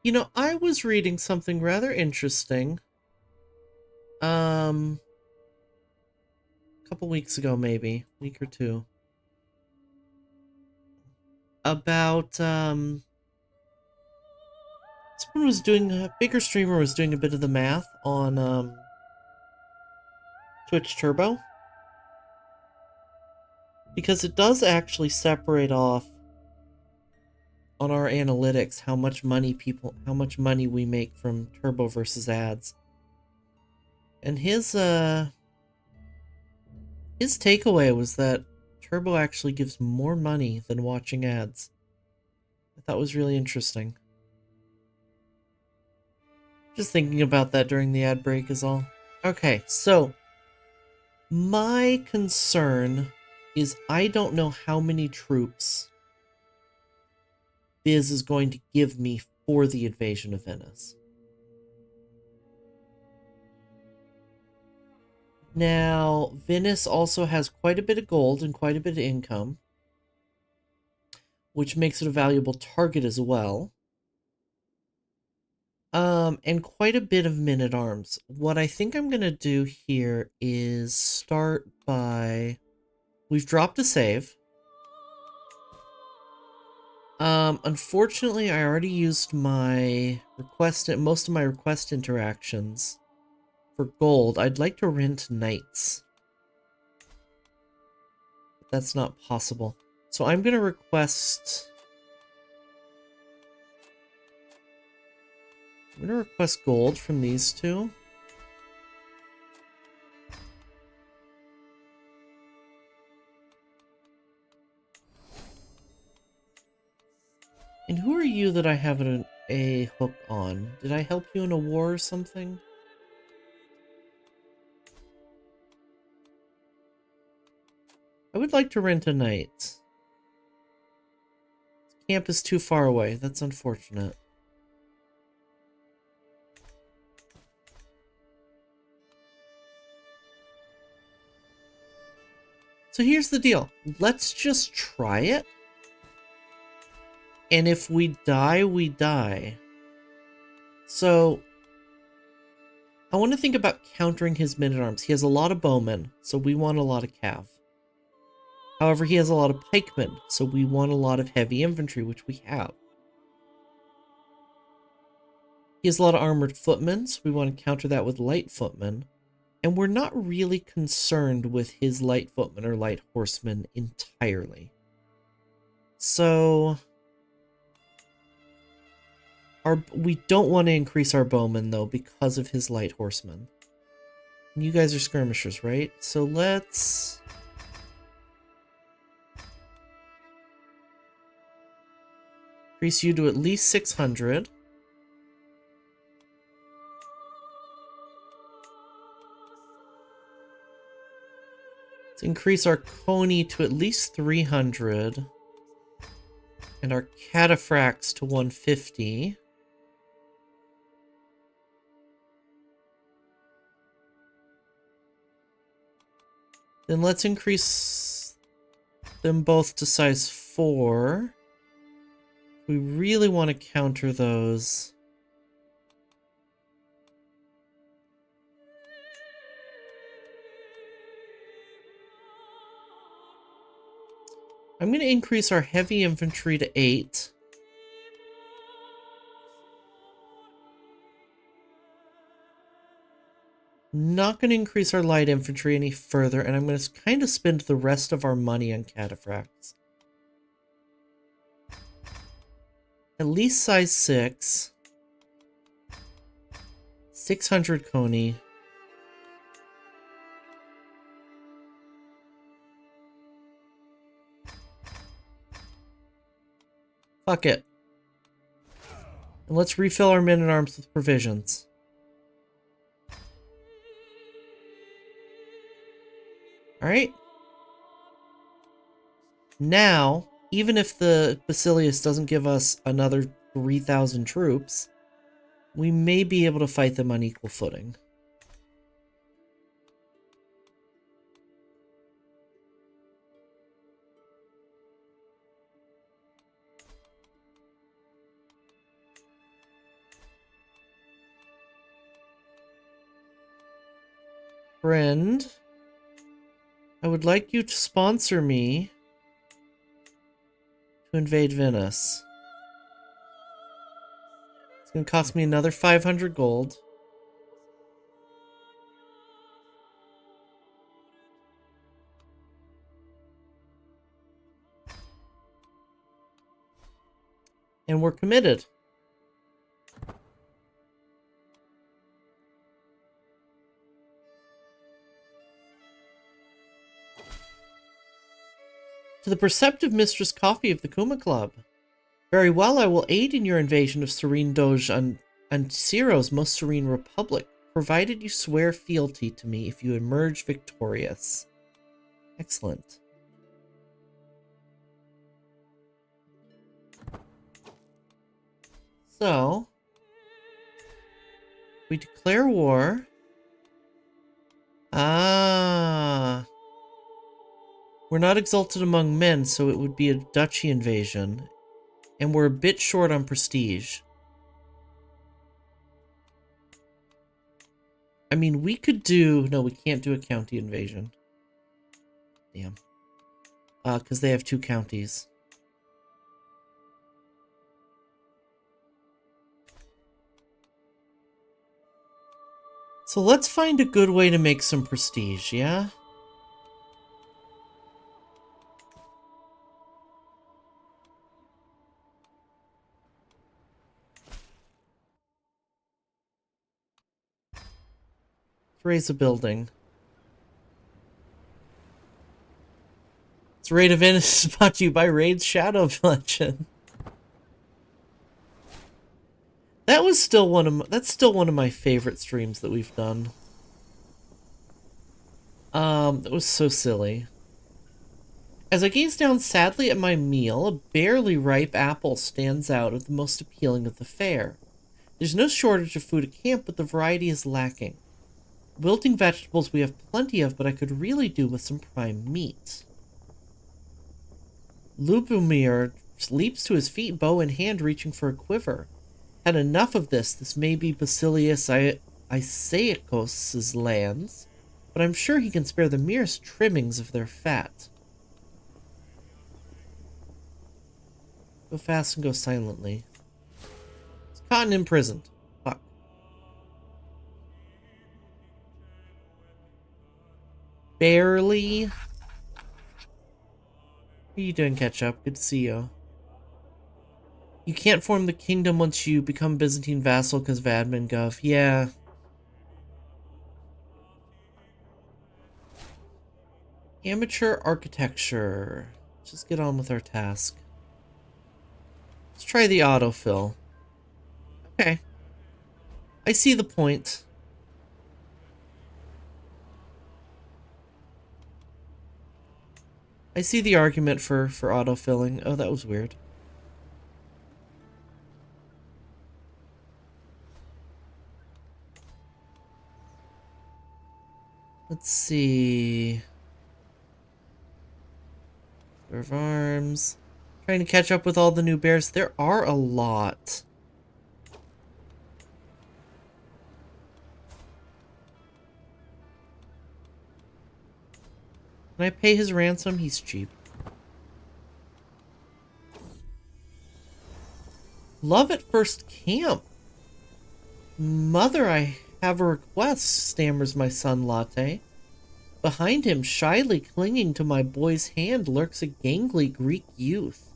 You know, I was reading something rather interesting. A couple weeks ago, maybe, week or two, about someone was doing a bigger streamer was doing a bit of the math on Twitch Turbo because it does actually separate off on our analytics how much money we make from Turbo versus ads. And his takeaway was that Turbo actually gives more money than watching ads. I thought was really interesting. Just thinking about that during the ad break is all. Okay, so my concern is I don't know how many troops Biz is going to give me for the invasion of Venice. Now, Venice also has quite a bit of gold and quite a bit of income, which makes it a valuable target as well. And quite a bit of men-at-arms. What I think I'm gonna do here is start by... We've dropped a save. Unfortunately, I already used my most of my request interactions for gold. I'd like to rent knights. But that's not possible. So I'm gonna request... I'm gonna request gold from these two. And who are you that I have a hook on? Did I help you in a war or something? I would like to rent a knight. Camp is too far away. That's unfortunate. So here's the deal. Let's just try it. And if we die, we die. So I want to think about countering his men-at-arms. He has a lot of bowmen, so we want a lot of cav. However, he has a lot of pikemen, so we want a lot of heavy infantry, which we have. He has a lot of armored footmen, so we want to counter that with light footmen. And we're not really concerned with his light footmen or light horsemen entirely. So... we don't want to increase our bowmen, though, because of his light horsemen. You guys are skirmishers, right? So let's... increase you to at least 600. Let's increase our Coney to at least 300. And our Cataphracts to 150. Then let's increase them both to size 4. We really want to counter those. I'm going to increase our heavy infantry to 8. Not going to increase our light infantry any further, and I'm going to kind of spend the rest of our money on cataphracts. At least size 6. 600 Coney. Fuck it. And let's refill our men-at-arms with provisions. Alright. Now, even if the Basilius doesn't give us another 3,000 troops, we may be able to fight them on equal footing. Friend, I would like you to sponsor me to invade Venice. It's going to cost me another 500 gold. And we're committed. To the Perceptive Mistress Coffee of the Kuma Club. Very well, I will aid in your invasion of Serene Doge and Ciro's Most Serene Republic, provided you swear fealty to me if you emerge victorious. Excellent. So, we declare war. Ah. We're not exalted among men, so it would be a duchy invasion. And we're a bit short on prestige. I mean, we could do... No, we can't do a county invasion. Damn. Because they have 2 counties. So let's find a good way to make some prestige, yeah? Raise a building. It's Raid of Venice is brought to you by Raid's Shadow Legend. That's still one of my favorite streams that we've done. That was so silly. As I gaze down sadly at my meal, a barely ripe apple stands out as the most appealing of the fare. There's no shortage of food at camp, but the variety is lacking. Wilting vegetables we have plenty of, but I could really do with some prime meat. Lubomir leaps to his feet, bow in hand, reaching for a quiver. Had enough of this. This may be Basilius Isaacos' lands, but I'm sure he can spare the merest trimmings of their fat. Go fast and go silently. It's caught and imprisoned. Fuck. Barely. How you doing, Ketchup? Good to see you. You can't form the kingdom once you become Byzantine vassal because of admin gov. Yeah. Amateur architecture. Just get on with our task. Let's try the autofill. Okay. I see the point. I see the argument for autofilling. Oh, that was weird. Let's see. Serve arms. Trying to catch up with all the new bears. There are a lot. Can I pay his ransom? He's cheap. Love at first camp. Mother, I have a request, stammers my son Latte. Behind him, shyly clinging to my boy's hand, lurks a gangly Greek youth.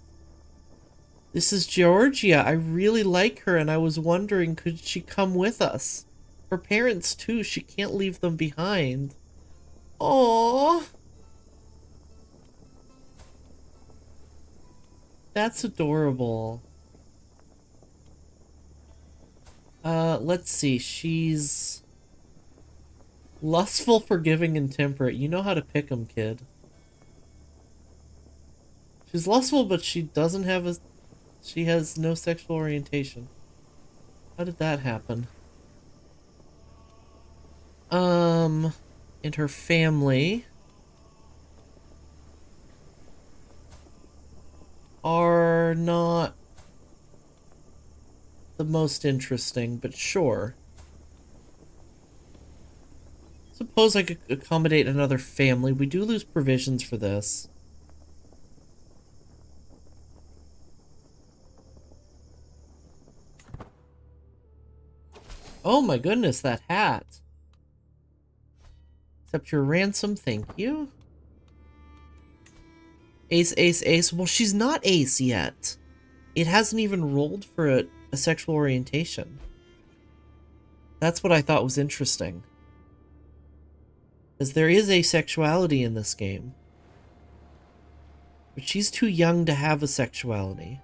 This is Georgia. I really like her, and I was wondering, could she come with us? Her parents, too. She can't leave them behind. Aww. That's adorable. Let's see. She's lustful, forgiving, and temperate. You know how to pick 'em, kid. She's lustful, but she doesn't have a... She has no sexual orientation. How did that happen? And her family are not the most interesting, but sure. Suppose I could accommodate another family. We do lose provisions for this. Oh my goodness, that hat. Accept your ransom, thank you. Ace, ace, ace. Well, she's not ace yet. It hasn't even rolled for a sexual orientation. That's what I thought was interesting. Because there is asexuality in this game. But she's too young to have a sexuality.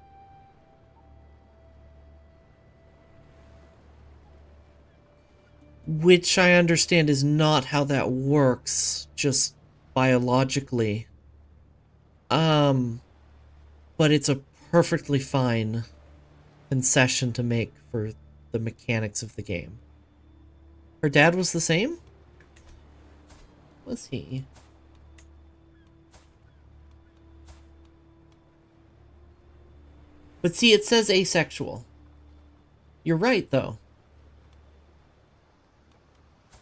Which I understand is not how that works, just biologically. But it's a perfectly fine concession to make for the mechanics of the game. Her dad was the same? Was he? But see, it says asexual. You're right, though.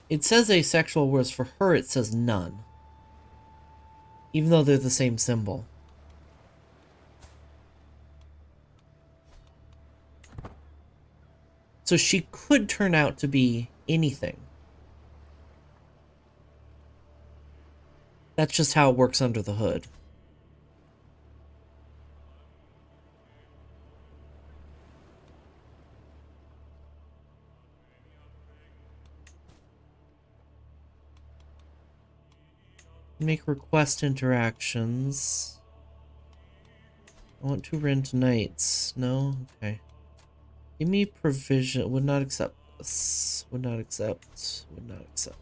It says asexual, whereas for her it says none. Even though they're the same symbol. So she could turn out to be anything. That's just how it works under the hood. Make request interactions. I want to rent nights. No? Okay. Give me provision. Would not accept this. Would not accept. Would not accept.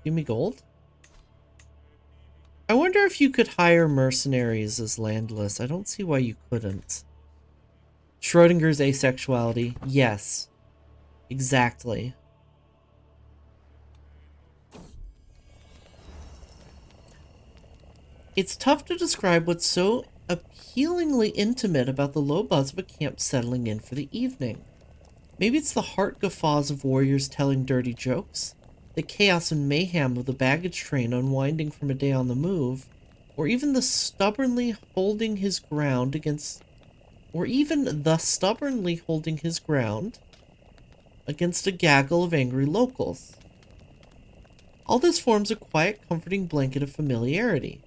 Give me gold? I wonder if you could hire mercenaries as landless. I don't see why you couldn't. Schrodinger's asexuality. Yes. Exactly. It's tough to describe what's so appealingly intimate about the low buzz of a camp settling in for the evening. Maybe it's the heart guffaws of warriors telling dirty jokes, the chaos and mayhem of the baggage train unwinding from a day on the move, or even the stubbornly holding his ground against a gaggle of angry locals. All this forms a quiet, comforting blanket of familiarity.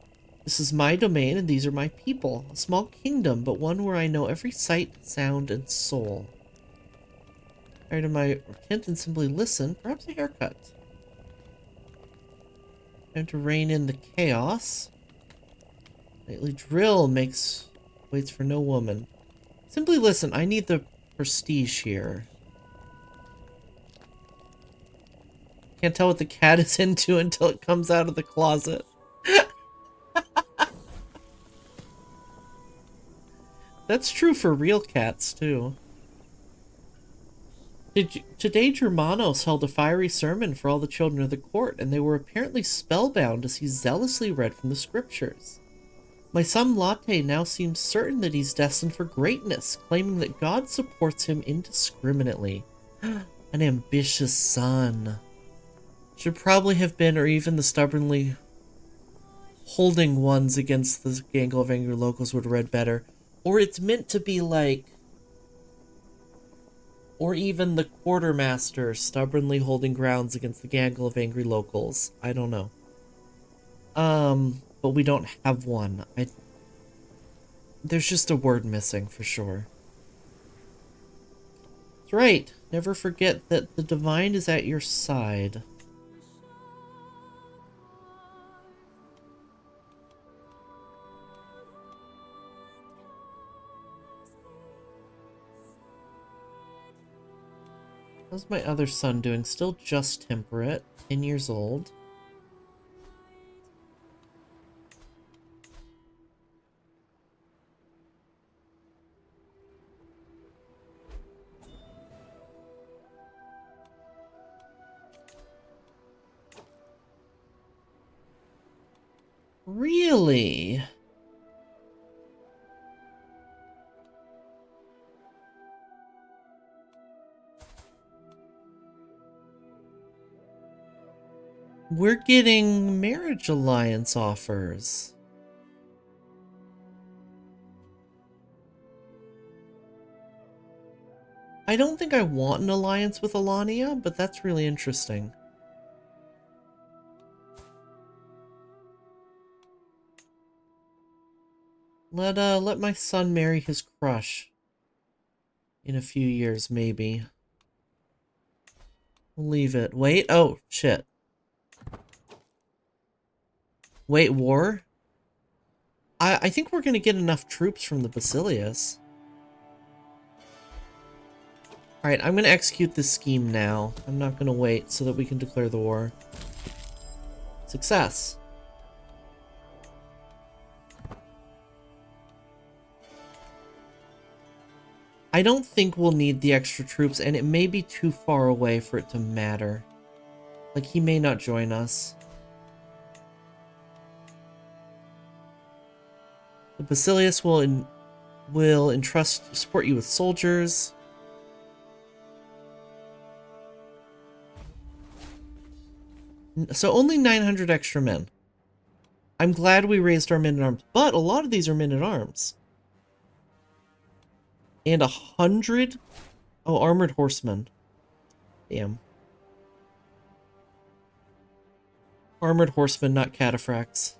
This is my domain, and these are my people. A small kingdom, but one where I know every sight, sound, and soul. Tired of my tent and simply listen. Perhaps a haircut. Time to rein in the chaos. Nightly drill waits for no woman. Simply listen. I need the prestige here. Can't tell what the cat is into until it comes out of the closet. That's true for real cats, too. Today, Germanos held a fiery sermon for all the children of the court, and they were apparently spellbound as he zealously read from the scriptures. My son Latte now seems certain that he's destined for greatness, claiming that God supports him indiscriminately. An ambitious son. Should probably have been, or even the stubbornly holding ones against the gaggle of angry locals would have read better. Or it's meant to be like, or even the quartermaster stubbornly holding grounds against the gaggle of angry locals. I don't know. But we don't have one. There's just a word missing for sure. That's right. Never forget that the divine is at your side. How's my other son doing? Still just temperate. 10 years old. Really? We're getting marriage alliance offers. I don't think I want an alliance with Alania, but that's really interesting. Let my son marry his crush. In a few years, maybe. We'll leave it. Wait, oh, shit. Wait, war? I think we're gonna get enough troops from the Basilius. Alright, I'm gonna execute this scheme now. I'm not gonna wait so that we can declare the war. Success. I don't think we'll need the extra troops, and it may be too far away for it to matter. Like, he may not join us. The Basilius will support you with soldiers. So only 900 extra men. I'm glad we raised our men-at-arms, but a lot of these are men-at-arms. And 100? Oh, armored horsemen. Damn. Armored horsemen, not cataphracts.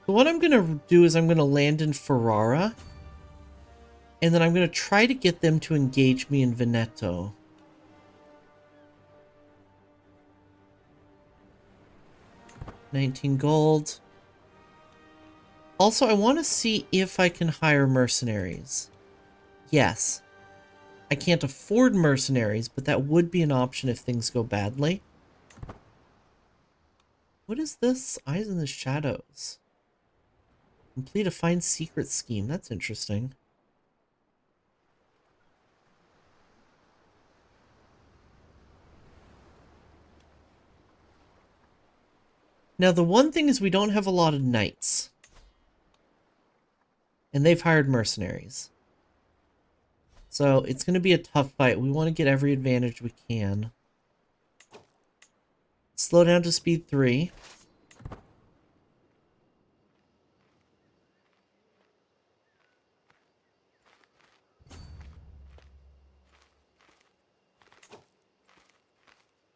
So what I'm going to do is I'm going to land in Ferrara. And then I'm going to try to get them to engage me in Veneto. $19 gold. Also, I want to see if I can hire mercenaries. Yes. I can't afford mercenaries, but that would be an option if things go badly. What is this? Eyes in the Shadows. Complete a fine secret scheme. That's interesting. Now, the one thing is we don't have a lot of knights. And they've hired mercenaries. So, it's going to be a tough fight. We want to get every advantage we can. Slow down to speed 3.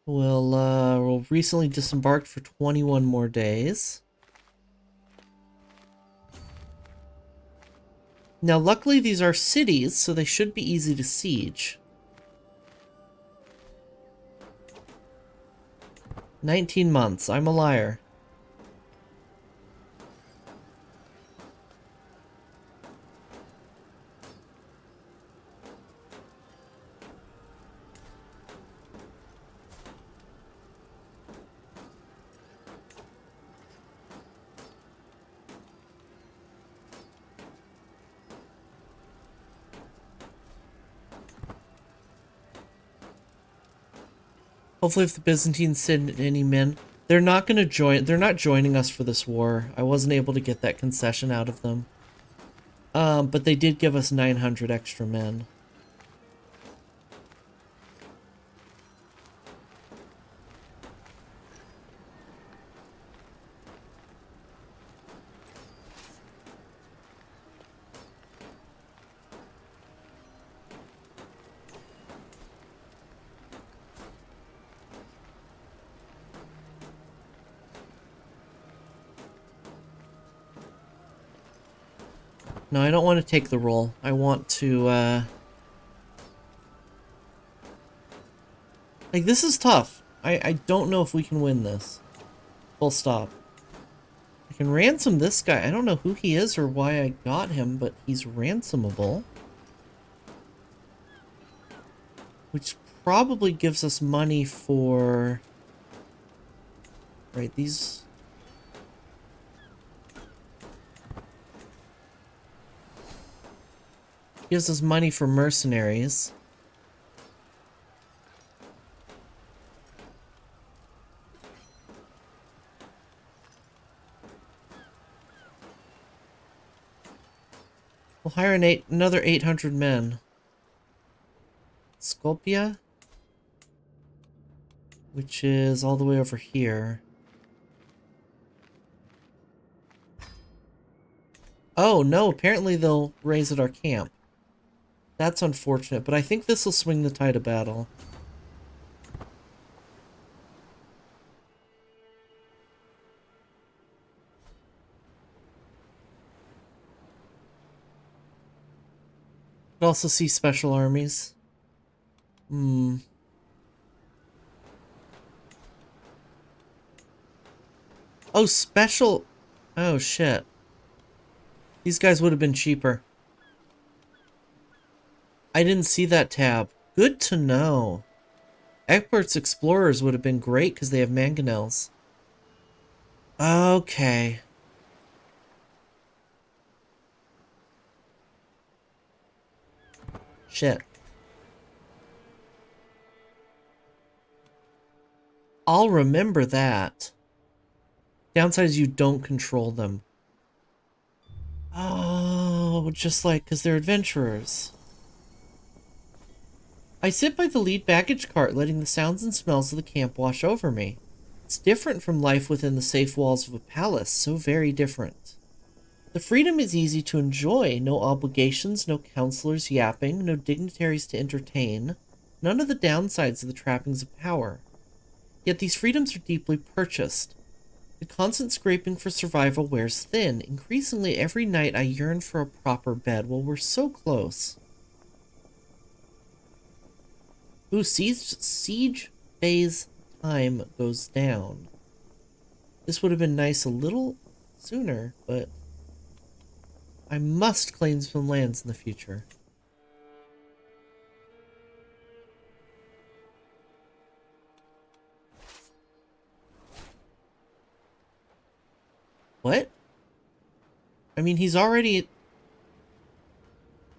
We'll recently disembarked for 21 more days. Now, luckily, these are cities, so they should be easy to siege. 19 months. I'm a liar. Hopefully if the Byzantines send any men, they're not going to join. They're not joining us for this war. I wasn't able to get that concession out of them. But they did give us 900 extra men. No, I don't want to take the role. I want to, like, this is tough. I don't know if we can win this. Full stop. I can ransom this guy. I don't know who he is or why I got him, but he's ransomable. Which probably gives us money for... Right, these... Gives us money for mercenaries. We'll hire another 800 men. Sculpia, which is all the way over here. Oh, no, apparently they'll raise at our camp. That's unfortunate, but I think this will swing the tide of battle. Could also see special armies. Oh, special... Oh, shit. These guys would have been cheaper. I didn't see that tab. Good to know. Egbert's Explorers would have been great because they have mangonels. Okay. Shit. I'll remember that. Downside is you don't control them. Oh, just like, because they're adventurers. I sit by the lead baggage cart, letting the sounds and smells of the camp wash over me. It's different from life within the safe walls of a palace, so very different. The freedom is easy to enjoy. No obligations, no counselors yapping, no dignitaries to entertain. None of the downsides of the trappings of power. Yet these freedoms are deeply purchased. The constant scraping for survival wears thin. Increasingly, every night I yearn for a proper bed. Well, we're so close. Ooh, siege phase time goes down. This would have been nice a little sooner, but I must claim some lands in the future. What? I mean, he's already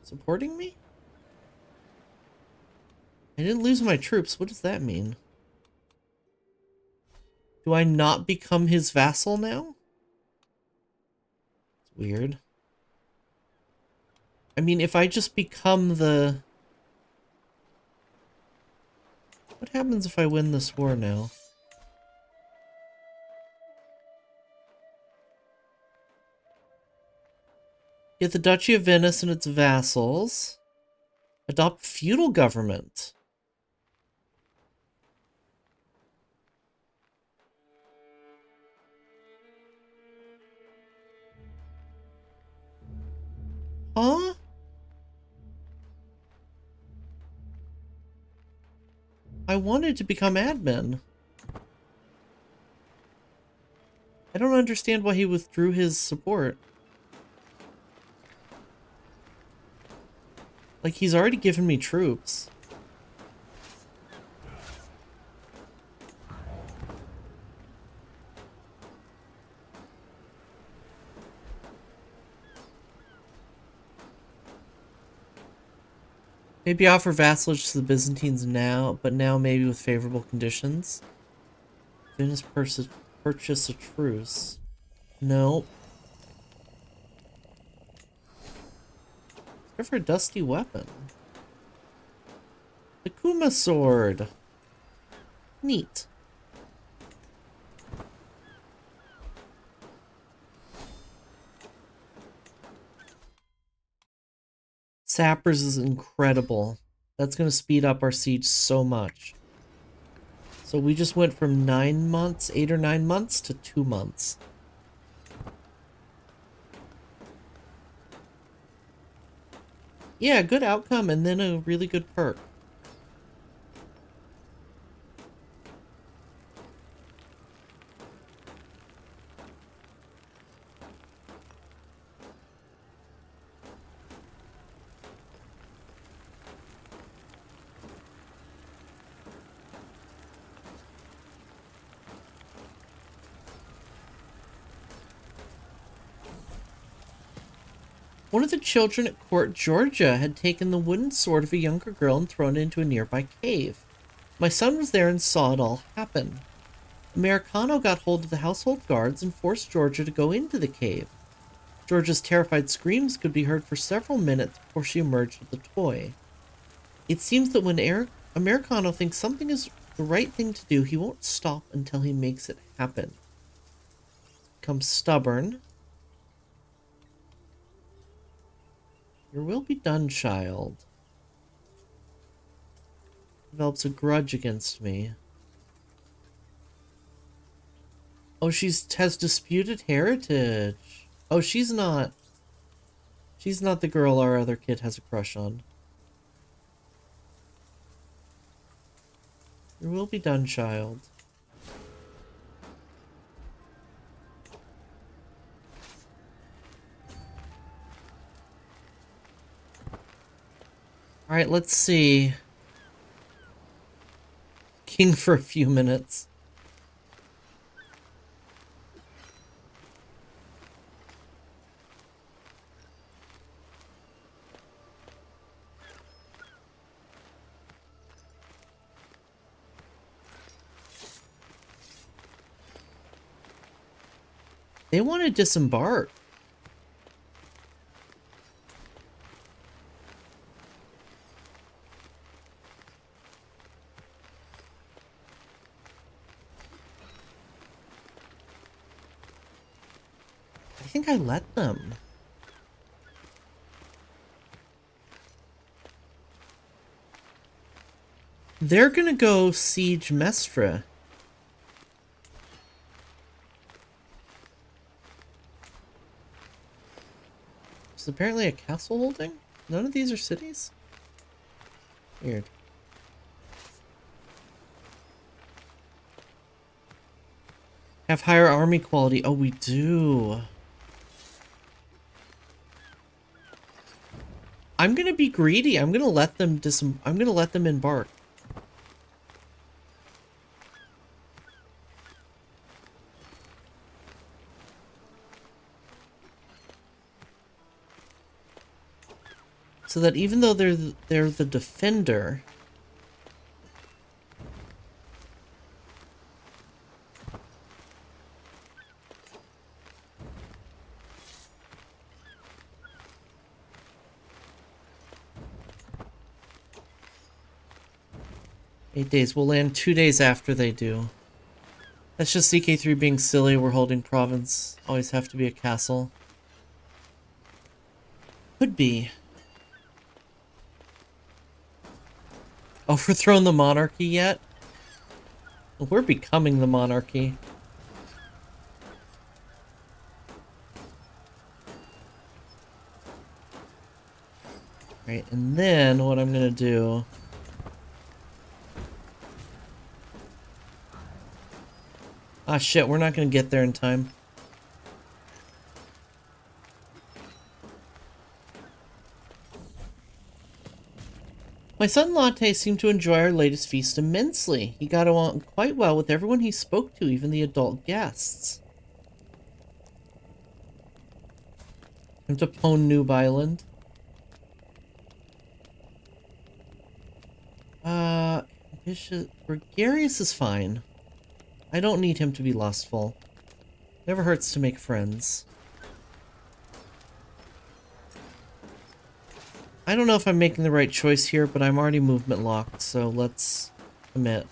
supporting me? I didn't lose my troops. What does that mean? Do I not become his vassal now? It's weird. I mean, if I just become the... What happens if I win this war now? Get the Duchy of Venice and its vassals. Adopt feudal government. Huh? I wanted to become admin. I don't understand why he withdrew his support. Like, he's already given me troops. Maybe offer vassalage to the Byzantines now, but now maybe with favorable conditions. Venice purchase a truce. Nope. Go for a dusty weapon. The Kuma sword. Neat. Sappers is incredible. That's going to speed up our siege so much. So we just went from 9 months, 8 or 9 months, to 2 months. Yeah, good outcome and then a really good perk. One of the children at court, Georgia, had taken the wooden sword of a younger girl and thrown it into a nearby cave. My son was there and saw it all happen. Americano got hold of the household guards and forced Georgia to go into the cave. George's terrified screams could be heard for several minutes before she emerged with the toy. It seems that when Americano thinks something is the right thing to do, he won't stop until he makes it happen. Becomes stubborn. Your will be done, child. Develops a grudge against me. Oh, has disputed heritage. Oh, she's not the girl our other kid has a crush on. Your will be done, child. Alright, let's see. King for a few minutes. They want to disembark. I think I let them. They're gonna go siege Mestra. Is apparently a castle holding? None of these are cities? Weird. Have higher army quality. Oh, we do. I'm gonna be greedy. I'm gonna let them embark. So that even though they're the defender, "8 days. We'll land 2 days after they do. That's just CK3 being silly. We're holding province. Always have to be a castle. Could be. Overthrown the monarchy yet? We're becoming the monarchy. Right, and then what I'm gonna do... Ah, shit, we're not gonna get there in time. My son Latte seemed to enjoy our latest feast immensely. He got along quite well with everyone he spoke to, even the adult guests. Come to Pone Noob Island. Gregarious is fine. I don't need him to be lustful. Never hurts to make friends. I don't know if I'm making the right choice here, but I'm already movement locked, so let's commit.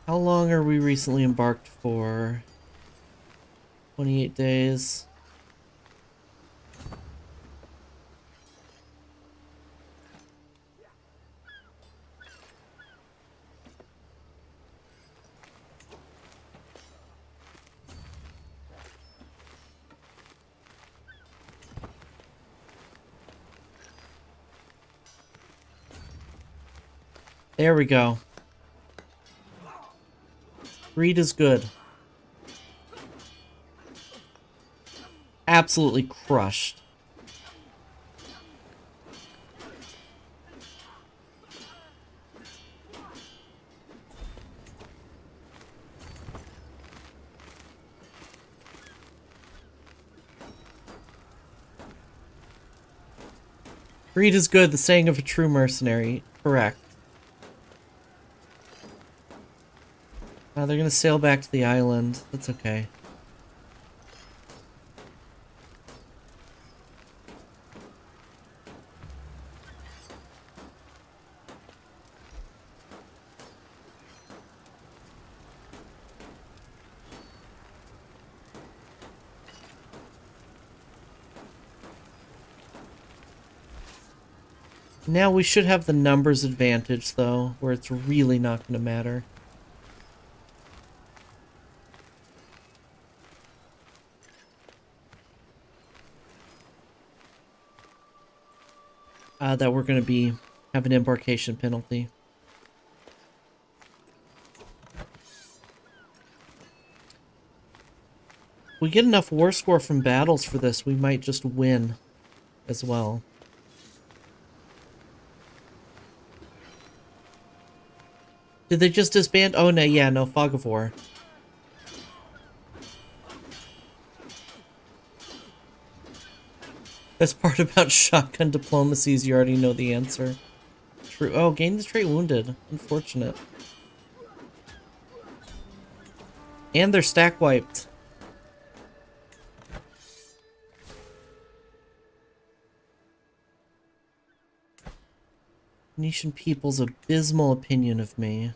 How long are we recently embarked for? 28 days. There we go. Greed is good. Absolutely crushed. Greed is good, the saying of a true mercenary. Correct. They're gonna sail back to the island. That's okay. Now we should have the numbers advantage, though, where it's really not going to matter. That we're going to have an embarkation penalty. If we get enough war score from battles for this, we might just win as well. Did they just disband? Oh, no, yeah, no, Fog of War. Best part about shotgun diplomacy is you already know the answer. True. Oh, gain the trait wounded. Unfortunate. And they're stack wiped. Venetian people's abysmal opinion of me.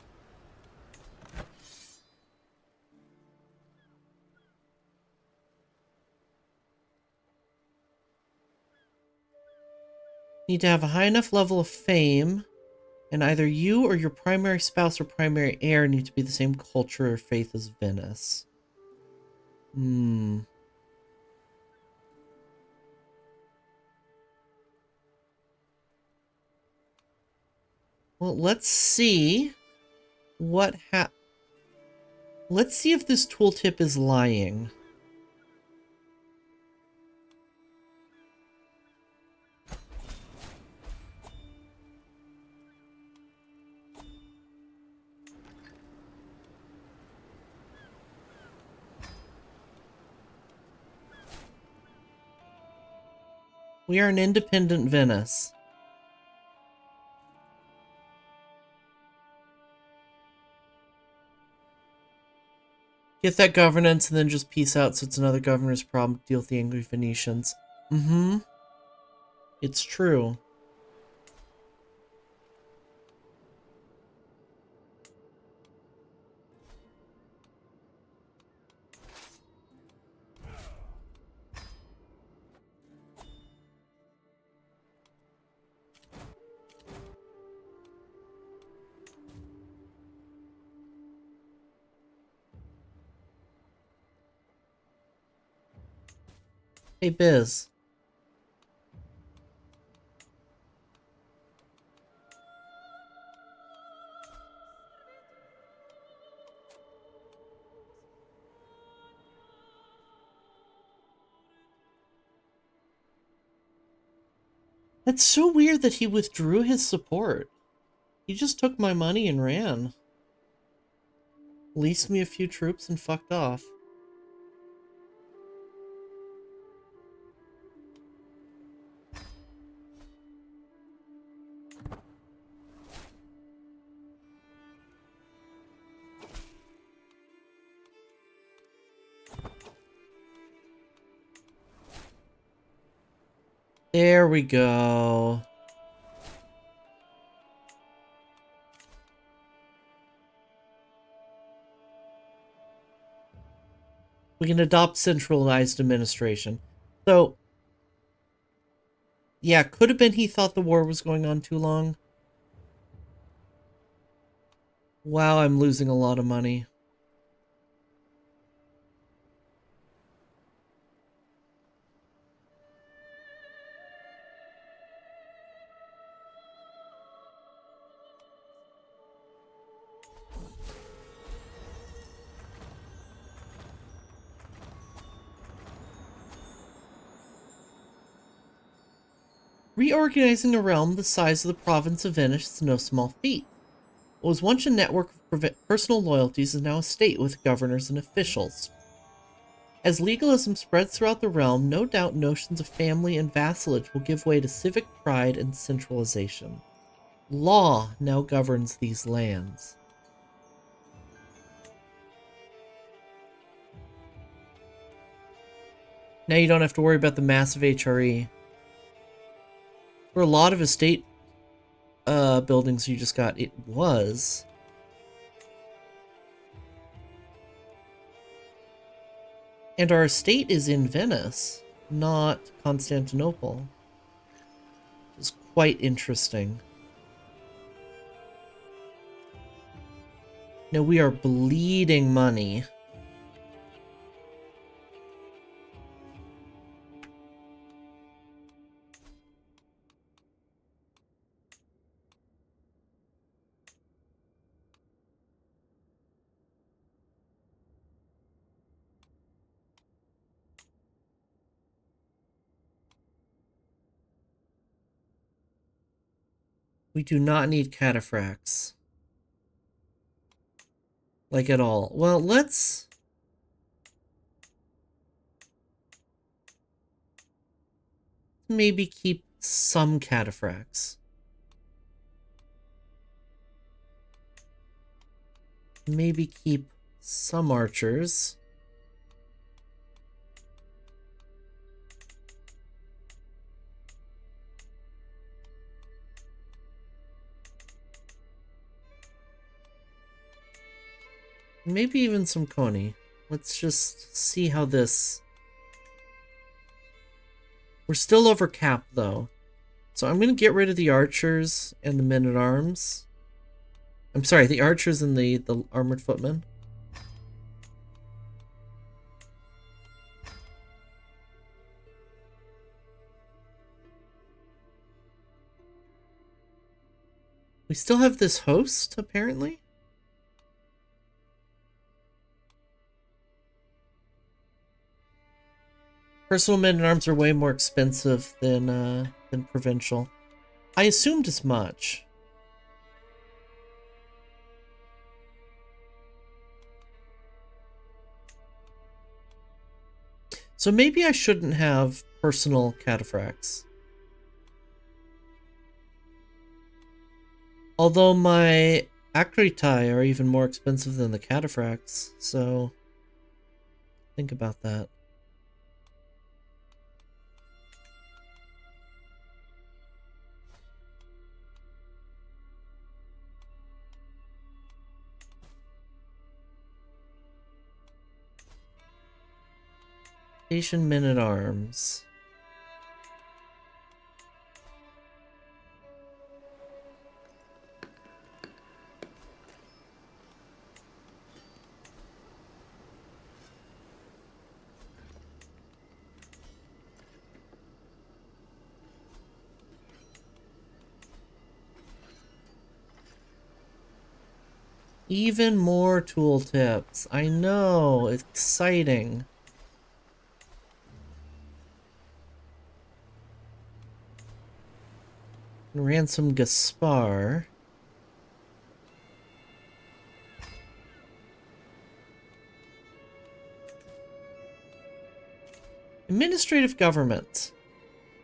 Need to have a high enough level of fame, and either you or your primary spouse or primary heir need to be the same culture or faith as Venice. Well, let's see what let's see if this tooltip is lying. We are an independent Venice. Get that governance and then just peace out so it's another governor's problem. Deal with the angry Venetians. It's true. Hey, Biz. That's so weird that he withdrew his support. He just took my money and ran. Leased me a few troops and fucked off. There we go. We can adopt centralized administration. So, yeah, could have been he thought the war was going on too long. Wow, I'm losing a lot of money. Reorganizing a realm the size of the province of Venice is no small feat. What was once a network of personal loyalties is now a state with governors and officials. As legalism spreads throughout the realm, no doubt notions of family and vassalage will give way to civic pride and centralization. Law now governs these lands. Now you don't have to worry about the massive HRE. For a lot of estate buildings you just got, it was. And our estate is in Venice, not Constantinople. It's quite interesting. Now we are bleeding money. We do not need cataphracts. Like at all. Well, let's... maybe keep some cataphracts. Maybe keep some archers. Maybe even some Coney. Let's just see how this... We're still over cap, though. So I'm going to get rid of the archers and the men-at-arms. I'm sorry, the archers and the armored footmen. We still have this host, apparently. Personal men-at-arms are way more expensive than provincial. I assumed as much. So maybe I shouldn't have personal cataphracts. Although my acritai are even more expensive than the cataphracts, so think about that. Station men-at-arms. Even more tooltips. I know, it's exciting. Ransom Gaspar. Administrative government.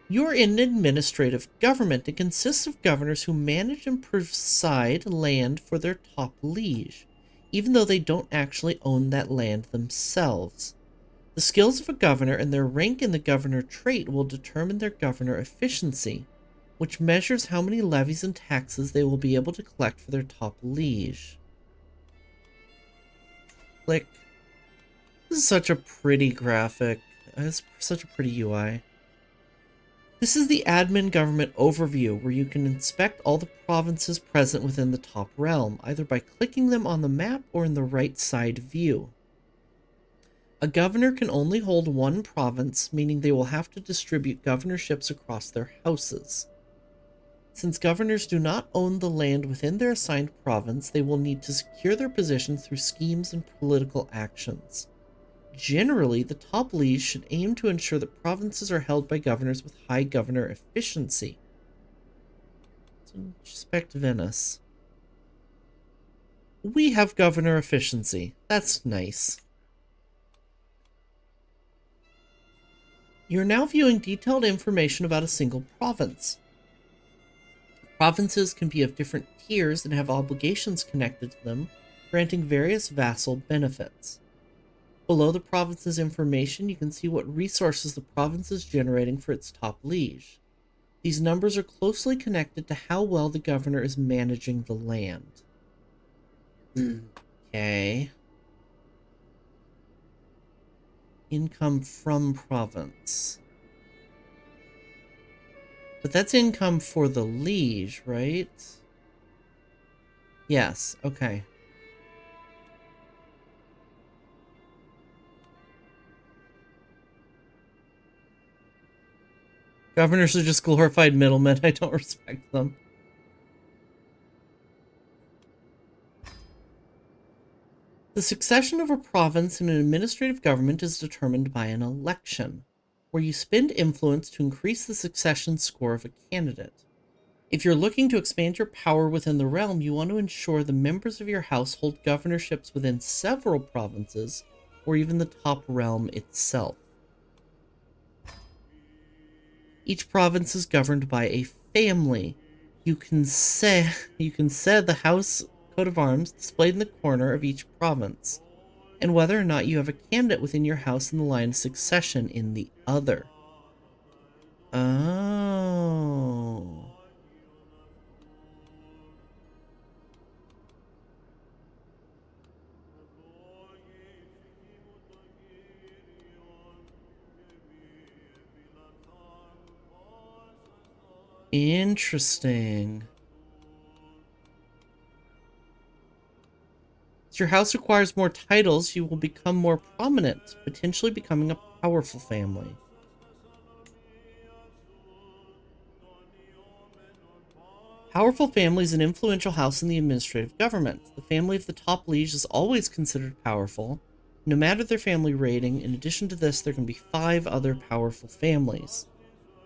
You're in an administrative government. It consists of governors who manage and preside land for their top liege, even though they don't actually own that land themselves. The skills of a governor and their rank in the governor trait will determine their governor efficiency, which measures how many levies and taxes they will be able to collect for their top liege. Click. This is such a pretty graphic. It's such a pretty UI. This is the admin government overview, where you can inspect all the provinces present within the top realm, either by clicking them on the map or in the right side view. A governor can only hold one province, meaning they will have to distribute governorships across their houses. Since governors do not own the land within their assigned province, they will need to secure their position through schemes and political actions. Generally, the top liege should aim to ensure that provinces are held by governors with high governor efficiency. So, inspect Venice. We have governor efficiency. That's nice. You're now viewing detailed information about a single province. Provinces can be of different tiers and have obligations connected to them, granting various vassal benefits. Below the province's information, you can see what resources the province is generating for its top liege. These numbers are closely connected to how well the governor is managing the land. Okay. Income from province. But that's income for the liege, right? Yes, okay. Governors are just glorified middlemen. I don't respect them. The succession of a province in an administrative government is determined by an election, where you spend influence to increase the succession score of a candidate. If you're looking to expand your power within the realm, you want to ensure the members of your house hold governorships within several provinces, or even the top realm itself. Each province is governed by a family. You can say the house coat of arms displayed in the corner of each province, and whether or not you have a candidate within your house in the line of succession in the other. Oh. Interesting. As your house acquires more titles, you will become more prominent, potentially becoming a powerful family. Powerful family is an influential house in the administrative government. The family of the top liege is always considered powerful. No matter their family rating, in addition to this, there can be 5 other powerful families.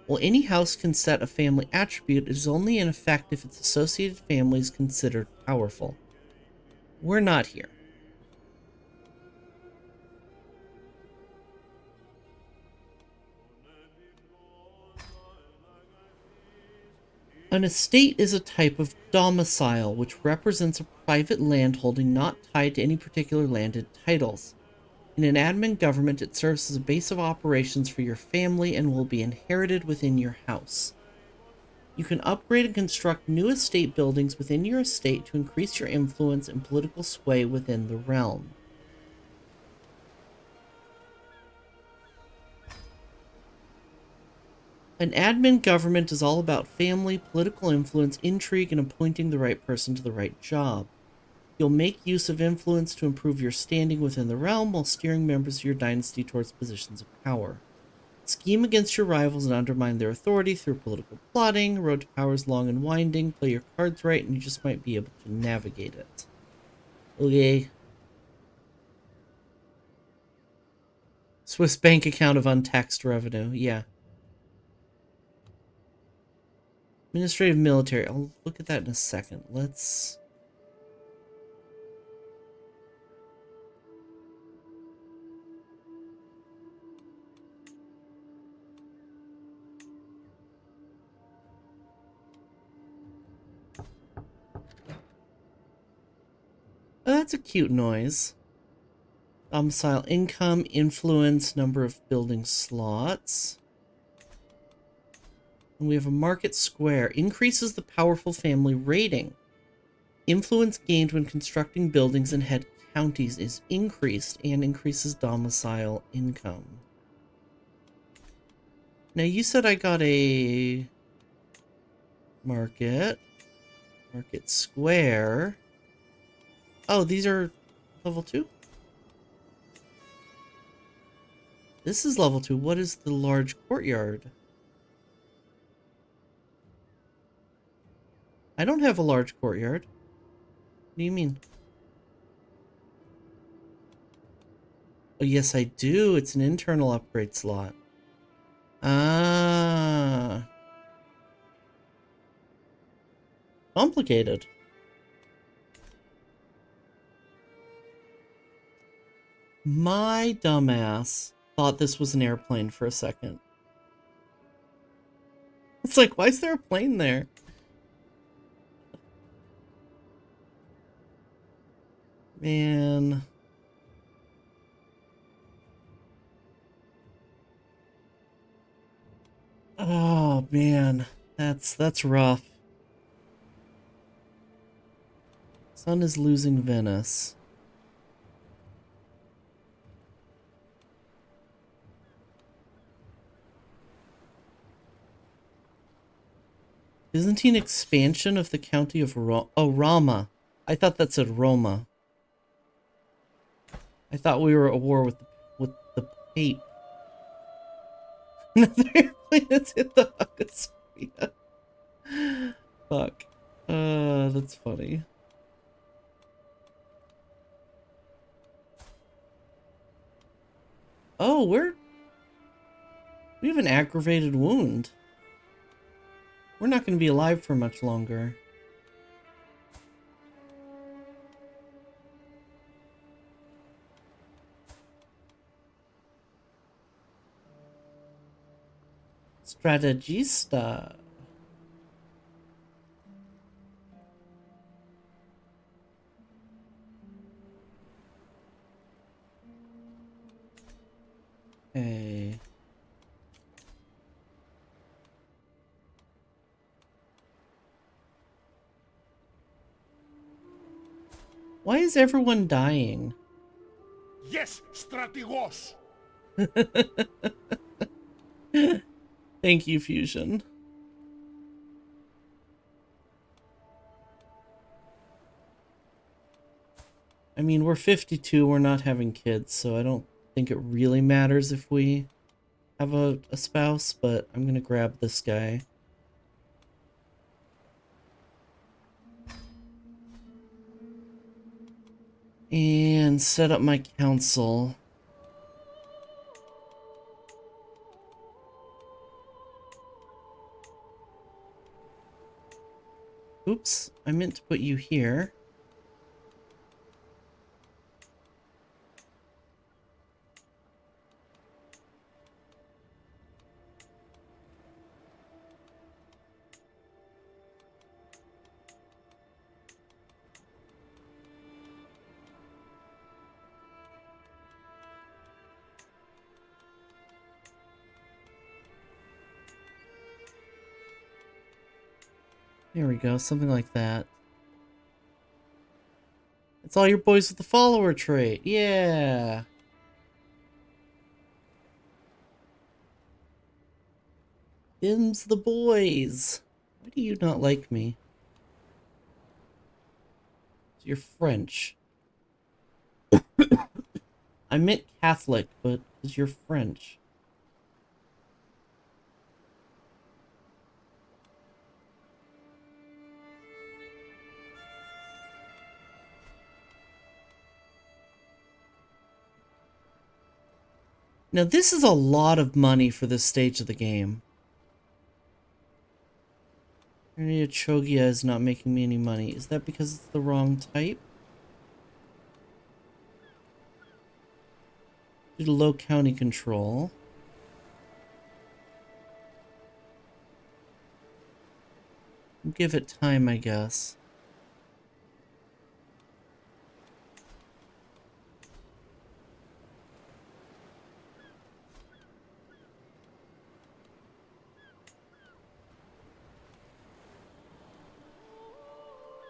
While any house can set a family attribute, it is only in effect if its associated family is considered powerful. We're not here. An estate is a type of domicile which represents a private landholding not tied to any particular landed titles. In an admin government, it serves as a base of operations for your family and will be inherited within your house. You can upgrade and construct new estate buildings within your estate to increase your influence and political sway within the realm. An admin government is all about family, political influence, intrigue, and appointing the right person to the right job. You'll make use of influence to improve your standing within the realm while steering members of your dynasty towards positions of power. Scheme against your rivals and undermine their authority through political plotting. Road to power is long and winding. Play your cards right and you just might be able to navigate it. Okay. Swiss bank account of untaxed revenue. Yeah. Administrative military. I'll look at that in a second. Let's... Oh, that's a cute noise. Domicile income, influence, number of building slots. And we have a market square. Increases the powerful family rating. Influence gained when constructing buildings in head counties is increased and increases domicile income. Now you said I got a market square. Oh, these are level 2? This is level 2. What is the large courtyard? I don't have a large courtyard. What do you mean? Oh, yes, I do. It's an internal upgrade slot. Ah. Complicated. My dumbass thought this was an airplane for a second. It's like, why is there a plane there? Man. Oh, man. That's rough. Sun is losing Venice. Byzantine expansion of the county of Rama. I thought that said Roma. I thought we were at war with the Pape. Another airplane has hit the Hagia Sophia. Fuck. That's funny. Oh, we have an aggravated wound. We're not going to be alive for much longer. Strategista. Okay. Why is everyone dying? Yes, strategos. Thank you, Fusion. I mean, we're 52, we're not having kids, so I don't think it really matters if we have a spouse, but I'm gonna grab this guy. And set up my council. Oops, I meant to put you here. There we go, something like that. It's all your boys with the follower trait. Yeah. Them's the boys. Why do you not like me? You're French. I meant Catholic, but because you're French. Now this is a lot of money for this stage of the game. Chogia is not making me any money. Is that because it's the wrong type? Due to low county control. Give it time, I guess.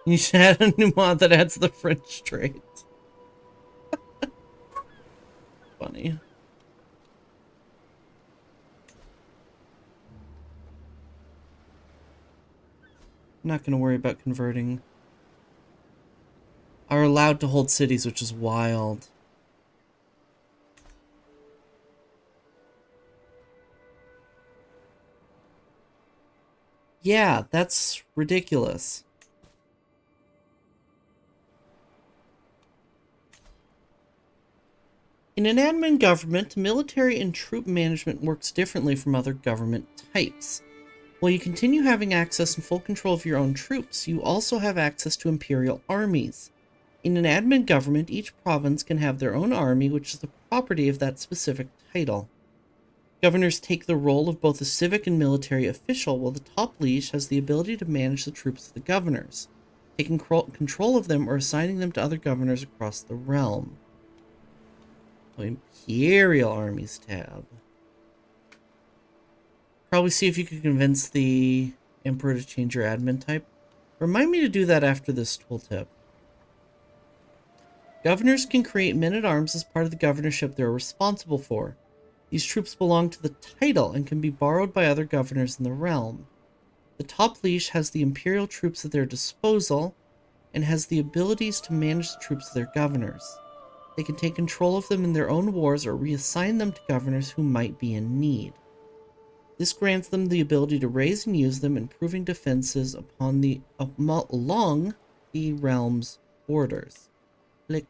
You should add a new mod that adds the French trait. Funny. I'm not going to worry about converting. Are allowed to hold cities, which is wild. Yeah, that's ridiculous. In an admin government, military and troop management works differently from other government types. While you continue having access and full control of your own troops, you also have access to imperial armies. In an admin government, each province can have their own army, which is the property of that specific title. Governors take the role of both a civic and military official, while the top liege has the ability to manage the troops of the governors, taking control of them or assigning them to other governors across the realm. Imperial Armies tab. Probably see if you can convince the Emperor to change your admin type. Remind me to do that after this tooltip. Governors can create men-at-arms as part of the governorship they're responsible for. These troops belong to the title and can be borrowed by other governors in the realm. The top liege has the imperial troops at their disposal and has the abilities to manage the troops of their governors. They can take control of them in their own wars or reassign them to governors who might be in need. This grants them the ability to raise and use them, improving defenses along the realm's borders. This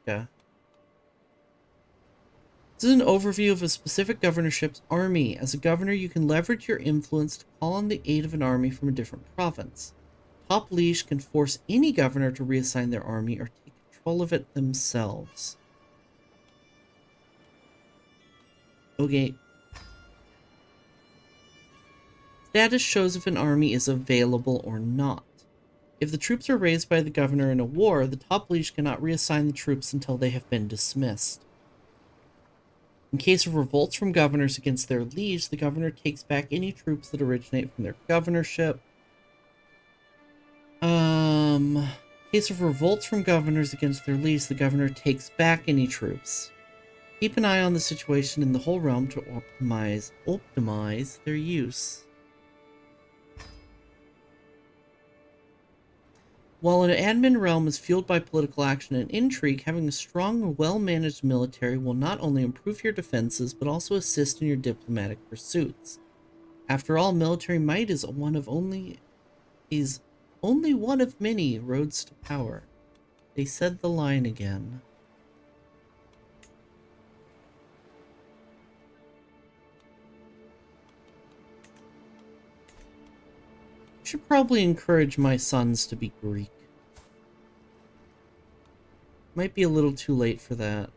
is an overview of a specific governorship's army. As a governor, you can leverage your influence to call on the aid of an army from a different province. Top liege can force any governor to reassign their army or take control of it themselves. Okay. Status shows if an army is available or not. If the troops are raised by the governor in a war, the top liege cannot reassign the troops until they have been dismissed. In case of revolts from governors against their liege, the governor takes back any troops that originate from their governorship. In case of revolts from governors against their liege, the governor takes back any troops. Keep an eye on the situation in the whole realm to optimize their use. While an admin realm is fueled by political action and intrigue, having a strong, well-managed military will not only improve your defenses, but also assist in your diplomatic pursuits. After all, military might is only one of many roads to power. They said the line again. Should probably encourage my sons to be Greek. Might be a little too late for that.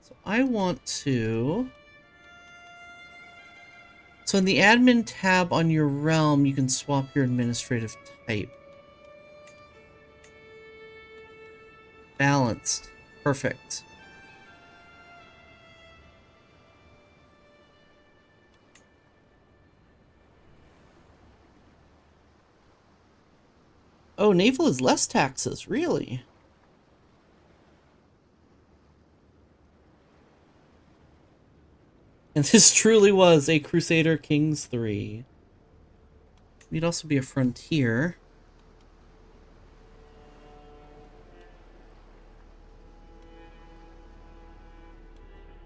So I want to... So in the admin tab on your realm, you can swap your administrative type. Balanced. Perfect. Oh, naval is less taxes, really? And this truly was a Crusader Kings 3. We'd also be a frontier.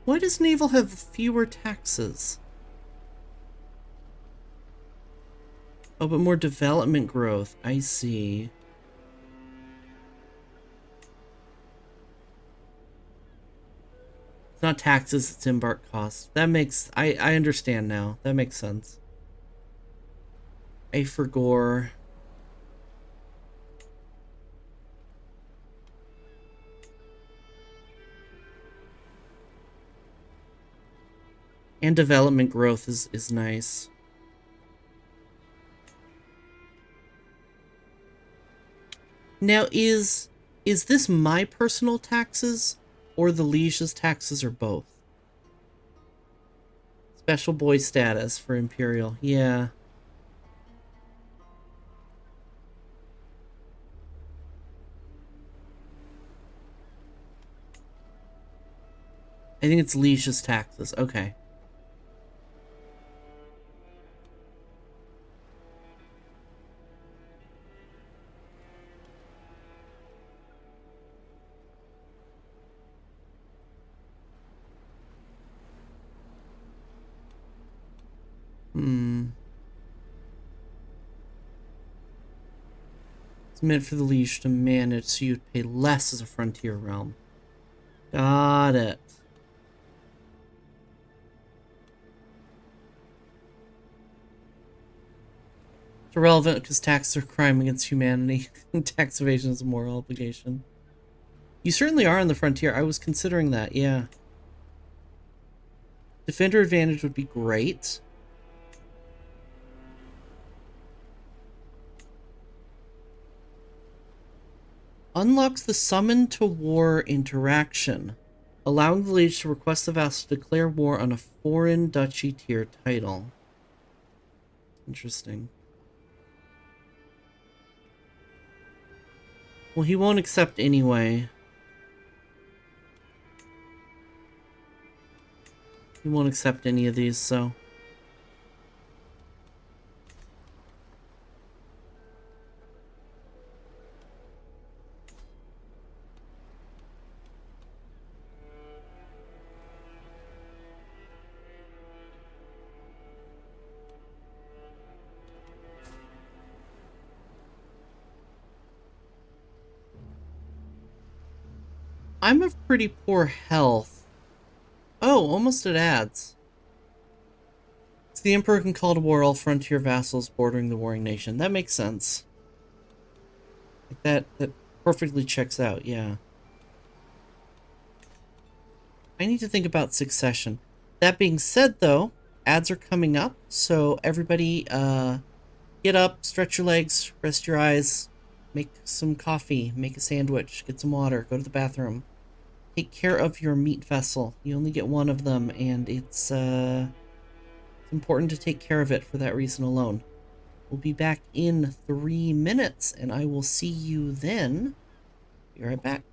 Why does naval have fewer taxes? Oh, but more development growth. I see. It's not taxes, it's embark costs. That makes... I understand now. That makes sense. A for gore. And development growth is nice. Now, is this my personal taxes, or the liege's taxes, or both? Special boy status for Imperial, yeah. I think it's liege's taxes, okay. It's meant for the liege to manage, so you'd pay less as a frontier realm. Got it. It's irrelevant because taxes are a crime against humanity. Tax evasion is a moral obligation. You certainly are on the frontier. I was considering that, yeah. Defender advantage would be great. Unlocks the summon to war interaction, allowing the liege to request the vassal to declare war on a foreign duchy tier title. Interesting. Well, he won't accept anyway. He won't accept any of these, so... I'm of pretty poor health. Oh, almost at ads. So the Emperor can call to war all frontier vassals bordering the warring nation. That makes sense. Like that perfectly checks out, yeah. I need to think about succession. That being said, though, ads are coming up, so everybody, get up, stretch your legs, rest your eyes, make some coffee, make a sandwich, get some water, go to the bathroom. Take care of your meat vessel. You only get one of them, and it's important to take care of it for that reason alone. We'll be back in 3 minutes, and I will see you then. Be right back.